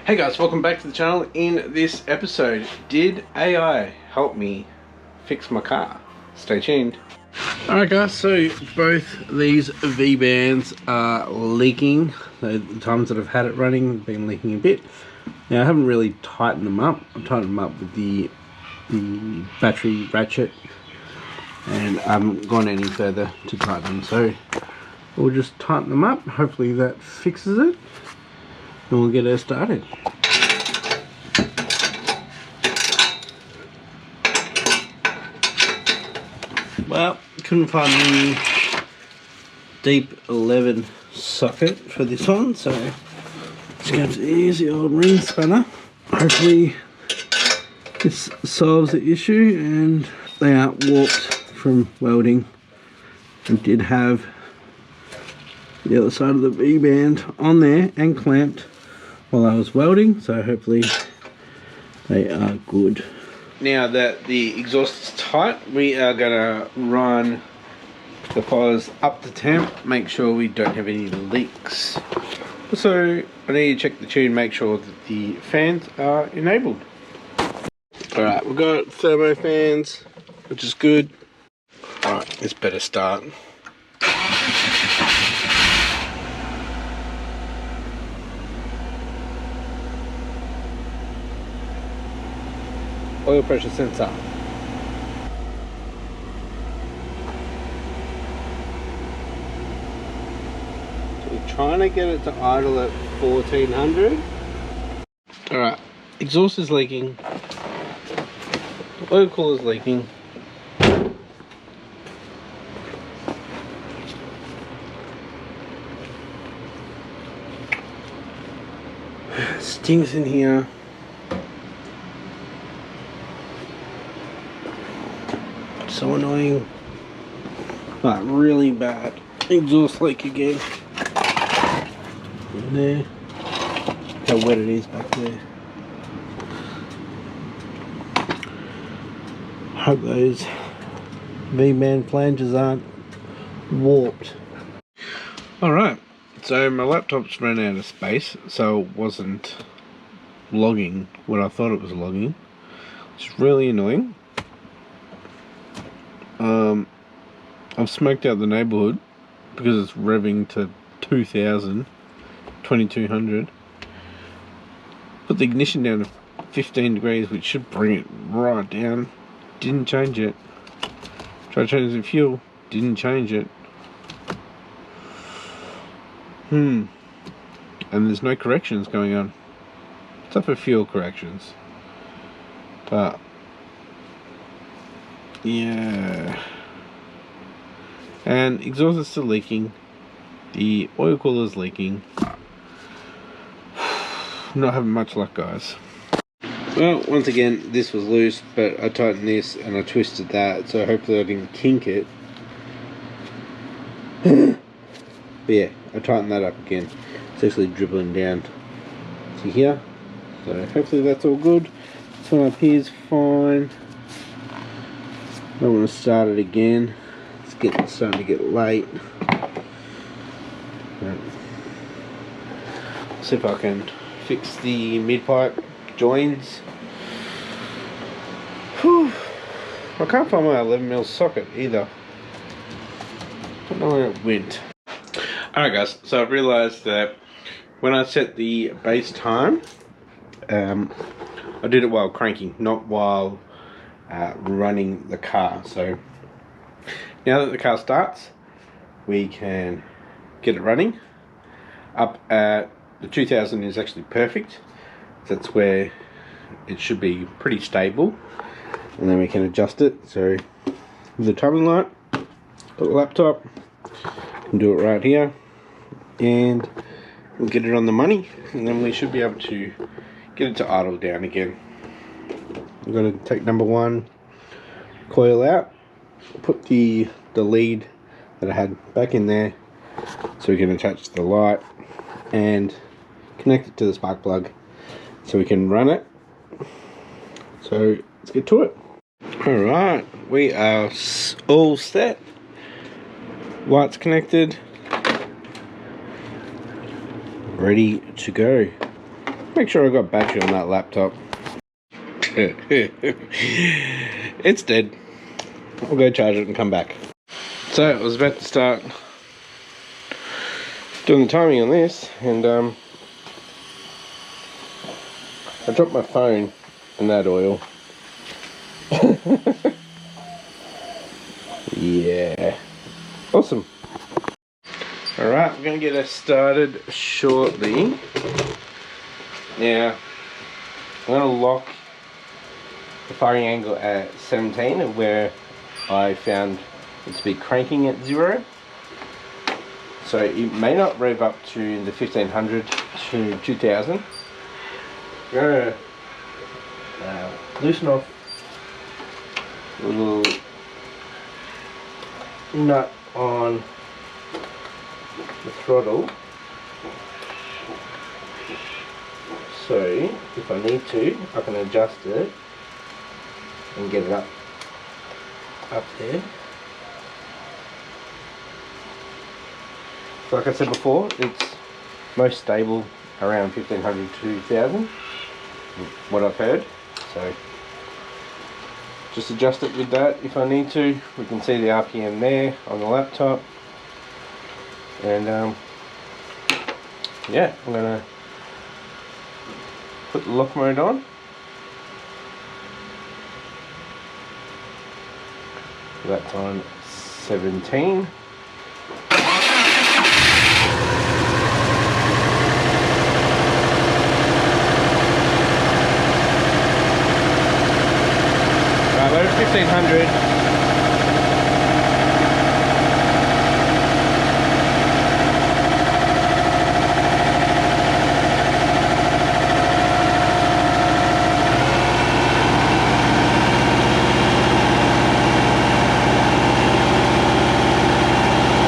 Hey guys, welcome back to the channel. In this episode, did AI help me fix my car? Stay tuned. Alright guys, so both these V-bands are leaking. The times that I've had it running have been leaking a bit. Now I haven't really tightened them up. I've tightened them up with the battery ratchet, and I haven't gone any further to tighten them. So we'll just tighten them up. Hopefully that fixes it, and we'll get her started. Well, couldn't find any deep 11 socket for this one, so just going to use the old ring spanner. Hopefully this solves the issue and they aren't warped from welding. I did have the other side of the V-band on there and clamped while I was welding, so hopefully they are good. Now that the exhaust is tight, we are going to run the fires up to temp, make sure we don't have any leaks. So I need to check the tune, make sure that the fans are enabled. Alright, we've got thermo fans, which is good. Alright, this better start. Oil pressure sensor. So we're trying to get it to idle at 1400. Alright, exhaust is leaking. Oil cooler is leaking. Stinks in here. So annoying. Like really bad. Exhaust leak again. In there. How wet it is back there. Hope those V-band flanges aren't warped. Alright, so my laptop's run out of space, so it wasn't logging what I thought it was logging. It's really annoying. I've smoked out the neighbourhood because it's revving to 2000, 2200. Put the ignition down to 15 degrees, which should bring it right down. Didn't change it. Tried changing the fuel, didn't change it. And there's no corrections going on. Except for fuel corrections. But yeah. And exhaust is still leaking. The oil cooler is leaking. Not having much luck, guys. Well, once again, this was loose, but I tightened this and I twisted that, so hopefully I didn't kink it. But yeah, I tightened that up again. It's actually dribbling down to here. So hopefully that's all good. This one up here is fine. Don't want to start it again. It's starting to get late. Right. See if I can fix the mid-pipe joins. Whew. I can't find my 11mm socket either. Don't know where it went. Alright guys, so I've realised that when I set the base time, I did it while cranking, not while running the car. So now that the car starts, we can get it running. Up at the 2000 is actually perfect. That's where it should be pretty stable, and then we can adjust it. So with the timing light, got the laptop, can do it right here, and we'll get it on the money, and then we should be able to get it to idle down again. We've got to take number one coil out, put the lead that I had back in there so we can attach the light and connect it to the spark plug so we can run it. So let's get to it. Alright, we are all set. Lights connected, ready to go. Make sure I got battery on that laptop. It's dead. I'll go charge it and come back. So I was about to start doing the timing on this, and I dropped my phone in that oil. Yeah, awesome. Alright, we're going to get us started shortly. Now, I'm going to lock the firing angle at 17, where I found it to be cranking at 0. So it may not rev up to the 1500 to 2000. I'm going to loosen off a little nut on the throttle, so if I need to, I can adjust it and get it up there. So like I said before, it's most stable around 1500 to 2000, what I've heard. So just adjust it with that if I need to. We can see the RPM there on the laptop. And yeah, I'm going to put the lock mode on. That's on 17. There's 1500.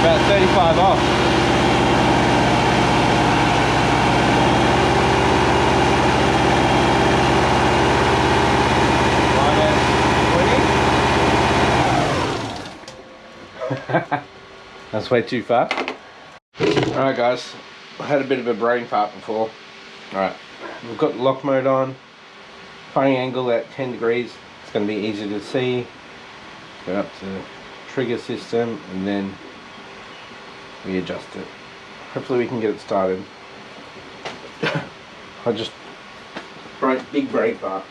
About 35 off. That's way too fast. Alright guys, I had a bit of a brain fart before. Alright, we've got the lock mode on. Firing angle at 10 degrees. It's going to be easy to see. Go up to trigger system and then we adjust it. Hopefully we can get it started. I just big brain fart.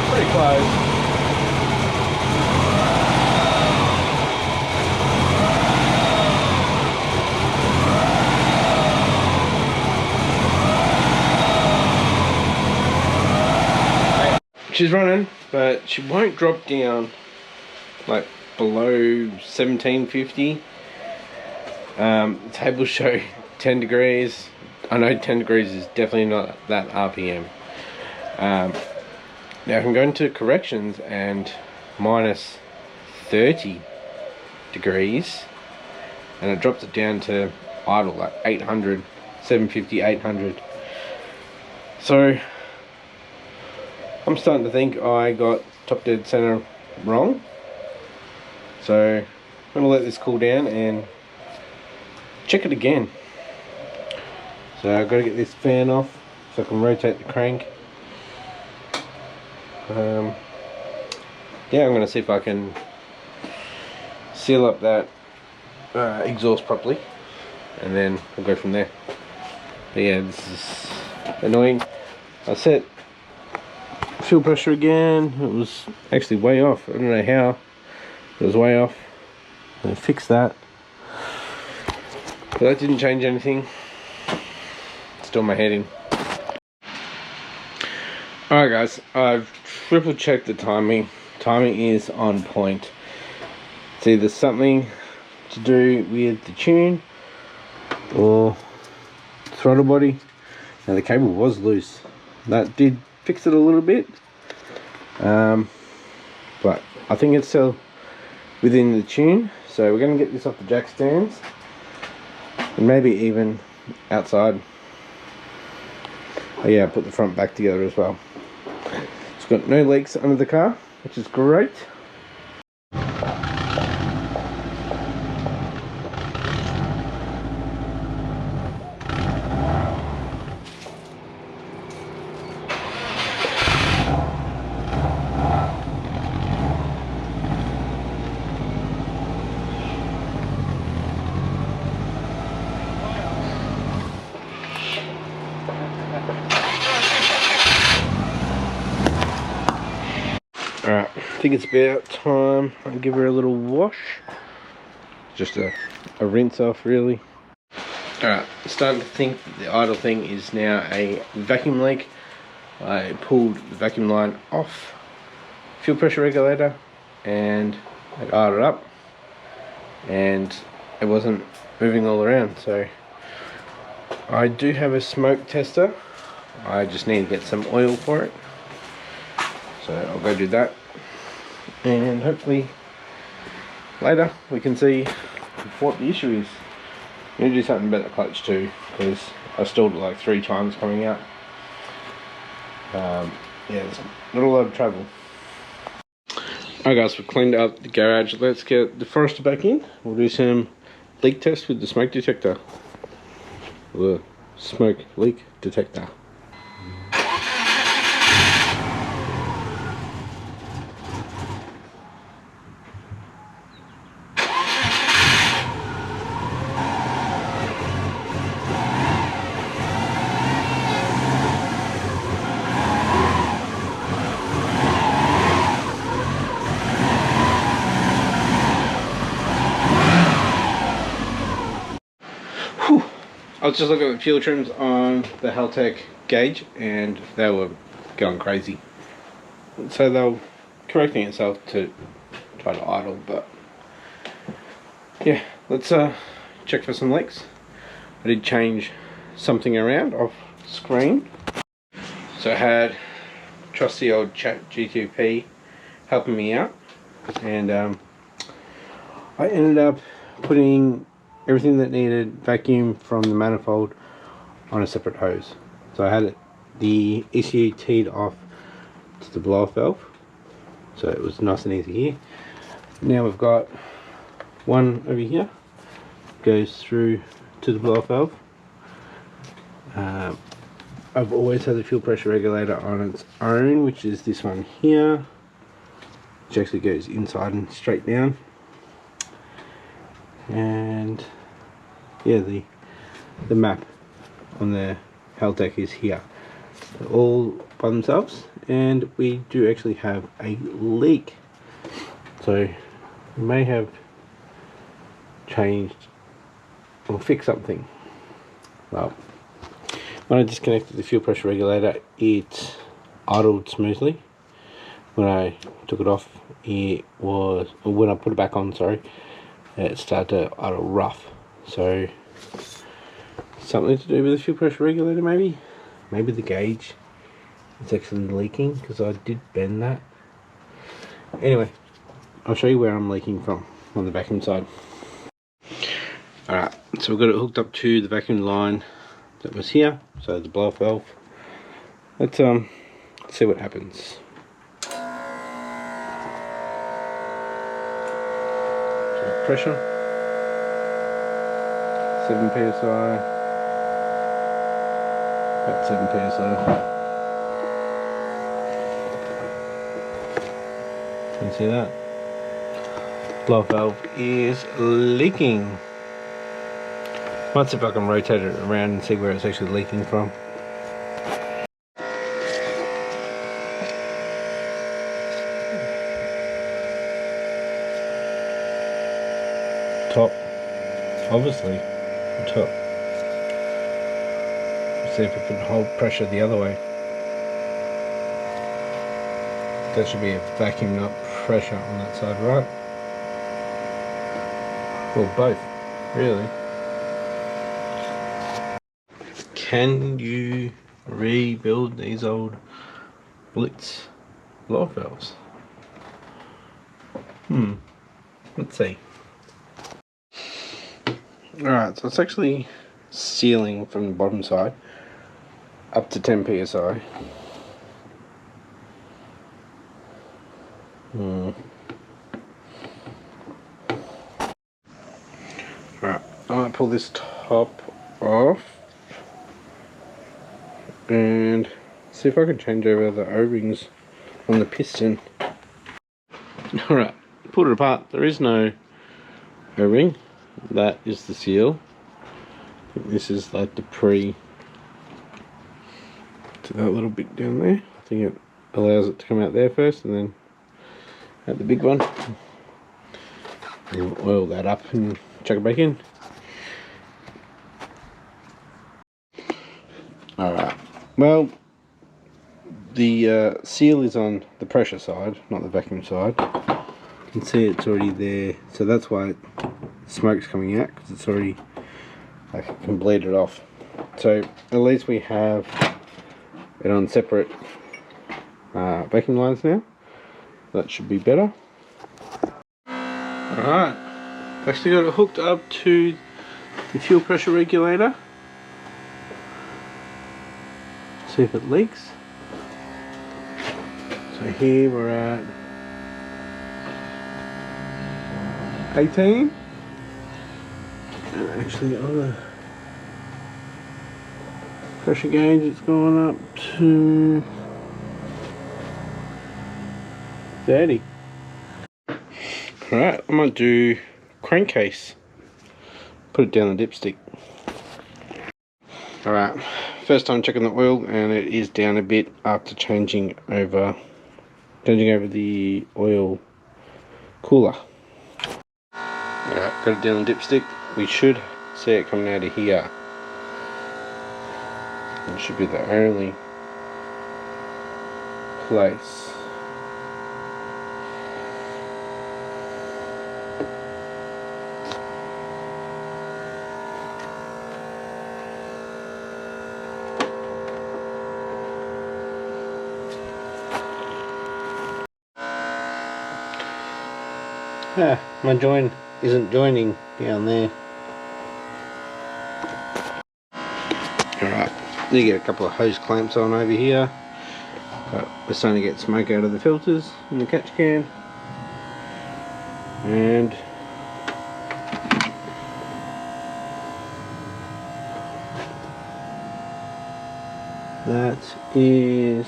Pretty close. She's running, but she won't drop down like below 1750. The tables show 10 degrees. I know 10 degrees is definitely not that RPM. Now I can go into corrections and minus 30 degrees and it drops it down to idle, like 800, 750, 800. So I'm starting to think I got top dead center wrong. So I'm going to let this cool down and check it again. So I've got to get this fan off so I can rotate the crank. Yeah, I'm going to see if I can seal up that exhaust properly and then we'll go from there. But yeah, this is annoying. I set fuel pressure again. It was actually way off. I don't know how. It was way off. I'm going to fix that. But that didn't change anything. Still my heading. Alright guys, I've triple checked the timing. Timing is on point. It's either something to do with the tune or throttle body. Now the cable was loose. That did fix it a little bit. But I think it's still within the tune. So we're going to get this off the jack stands. And maybe even outside. Oh yeah, I put the front back together as well. It's got no leaks under the car, which is great. Alright, I think it's about time I give her a little wash. Just a rinse off, really. Alright, starting to think that the idle thing is now a vacuum leak. I pulled the vacuum line off, fuel pressure regulator, and I idled it up, and it wasn't moving all around. So I do have a smoke tester. I just need to get some oil for it. So I'll go do that, and hopefully later we can see what the issue is. I need to do something about the clutch too, because I stalled it like 3 times coming out. Yeah, it's not a lot of travel. Alright guys, we've cleaned out the garage. Let's get the Forester back in. We'll do some leak test with the smoke detector. The smoke leak detector. I was just looking at the fuel trims on the Haltech gauge and they were going crazy. So they were correcting itself to try to idle, but yeah, let's check for some leaks. I did change something around off screen. So I had trusty old Chat GPT helping me out, and I ended up putting everything that needed vacuum from the manifold on a separate hose. So I had the ECU teed off to the blow-off valve, so it was nice and easy here. Now we've got one over here, goes through to the blow-off valve. I've always had the fuel pressure regulator on its own, which is this one here, which actually goes inside and straight down. And yeah, the map on the Haltech is here. They're all by themselves, and we do actually have a leak. So we may have changed or fixed something. Well, when I disconnected the fuel pressure regulator, it idled smoothly. When I took it off, it was, or when I put it back on, sorry, it started to idle rough. So something to do with the fuel pressure regulator, maybe the gauge is actually leaking, because I did bend that. Anyway, I'll show you where I'm leaking from on the vacuum side. Alright, so we've got it hooked up to the vacuum line that was here, so the blow-off valve. Let's see what happens. So pressure, 7 psi, about 7 psi. Can you see that? Blow-off valve is leaking. Might see if I can rotate it around and see where it's actually leaking from. Top, obviously, the top. See if we can hold pressure the other way. That should be a vacuum, not pressure on that side, right? Well, both, really. Can you rebuild these old Blitz blow-off valves? Let's see. Alright, so it's actually sealing from the bottom side. up to 10 psi. Alright, I might pull this top off and see if I can change over the O-rings on the piston. Alright, pulled it apart. There is no O-ring. That is the seal. I think this is like the pre to that little bit down there. I think it allows it to come out there first and then out the big one. And we'll oil that up and chuck it back in. Alright, well, the seal is on the pressure side, not the vacuum side. You can see it's already there, so that's why smoke's coming out, because it's already, I can bleed it off. So at least we have it on separate vacuum lines now. That should be better. Alright, actually got it hooked up to the fuel pressure regulator. See if it leaks. So here we're at 18. And actually on the pressure gauge it's going up to 30. Alright, I might do crankcase. Put it down the dipstick. Alright, first time checking the oil and it is down a bit after changing over the oil cooler. Alright, got it down the dipstick. We should see it coming out of here. It should be the only place. Ah, my join isn't joining down there. Alright, you get a couple of hose clamps on over here. But we're starting to get smoke out of the filters in the catch can. And that is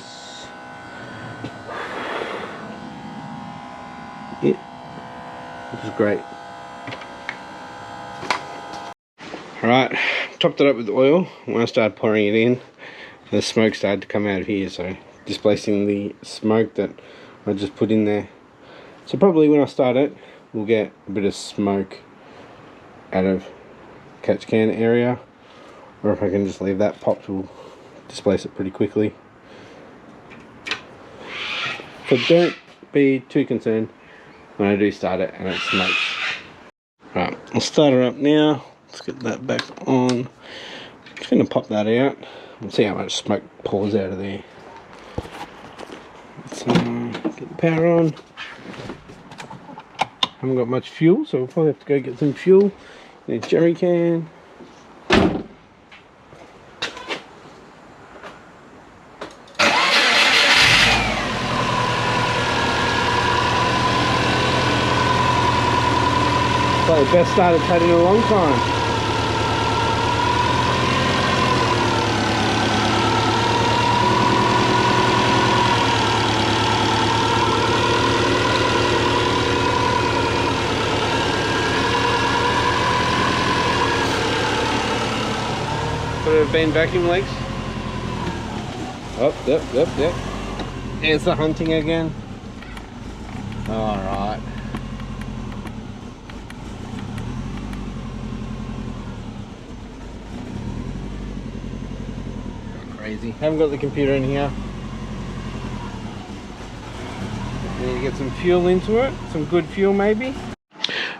it. Which is great. Alright, topped it up with oil. When I started pouring it in, the smoke started to come out of here, so displacing the smoke that I just put in there. So probably when I start it, we'll get a bit of smoke out of catch can area, or if I can just leave that popped, we'll displace it pretty quickly. So don't be too concerned when I do start it and it smokes. Right, I'll start her up now. Let's get that back on. I'm just going to pop that out and see how much smoke pours out of there. Let's get the power on. Haven't got much fuel, so we'll probably have to go get some fuel in a jerry can. Probably the best start I've had in a long time. Could it have been vacuum leaks? Oh, yep. Here's the hunting again. Alright. Crazy. Haven't got the computer in here. Need to get some fuel into it. Some good fuel maybe.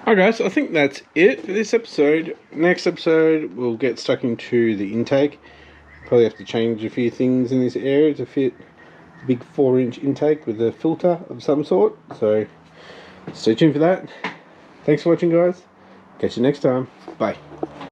Alright guys, I think that's it for this episode. Next episode we'll get stuck into the intake. Probably have to change a few things in this area to fit a big 4-inch intake with a filter of some sort. So stay tuned for that. Thanks for watching guys. Catch you next time. Bye.